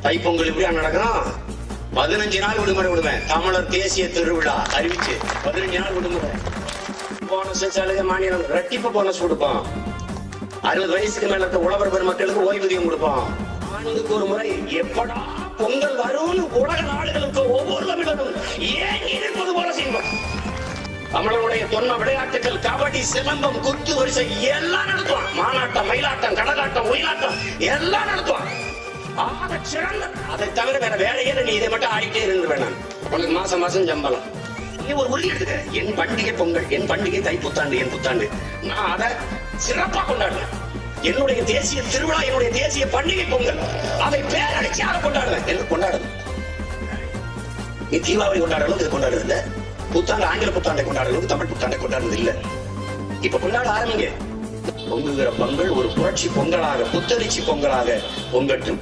தைப்பொங்கல் இப்படியா நடக்கும்? 15 நாள் விடுமுறை விடுவேன். தமிழர் தேசிய திருவிழா அறிவிச்சு 15 நாள் விடுமுறை. போனஸ் சலுகை மாநிலம் ரெட்டிப்பு போனஸ் கொடுப்போம். 60 வயசுக்கு மேல இருக்க உழவர் பெருமக்களுக்கு ஓய்வூதியம் கொடுப்போம். ஆண்டுக்கு ஒரு முறை எப்படா பொங்கல் வரும்னு உலக நாடுகளுக்கு ஒவ்வொரு தமிழரும் ஏன் இருப்பது போல செய்வோம். தமிழருடைய தொன்ம விளையாட்டுகள் கபடி, சிலம்பம், குத்து வரிசை எல்லாம் நடத்துவான். மாநாட்டம், மயிலாட்டம், கடலாட்டம், ஒயிலாட்டம் எல்லாம் நடத்துவான். சிறந்த அதை தவிர வேற வேலையே நீ இதை மட்டும் ஆடிட்டே இருந்து வேணாம். உனக்கு மாசம் மாசம் சம்பளம். நீ ஒரு உறுதி எடுத்துக்க. என் பண்டிகை பொங்கல், என் பண்டிகை தைப்புத்தாண்டு, என் புத்தாண்டு. நான் அதை சிறப்பா கொண்டாடுவேன். என்னுடைய தேசிய திருவிழா, என்னுடைய தேசிய பண்டிகை பொங்கல். அதை பேரடிச்சாக கொண்டாடுவேன். என்று கொண்டாடுவேன். நீ தீபாவளி கொண்டாடுறது இது கொண்டாடுறது இல்ல. புத்தாண்டு, ஆங்கில புத்தாண்டை கொண்டாடுறது, தமிழ் புத்தாண்டை கொண்டாடுறது இல்ல. இப்ப கொண்டாட ஆரம்பிங்க. பொங்குகிற பொங்கல் ஒரு புரட்சி பொங்கலாக, புத்தரிச்சி பொங்கலாக பொங்கட்டும்.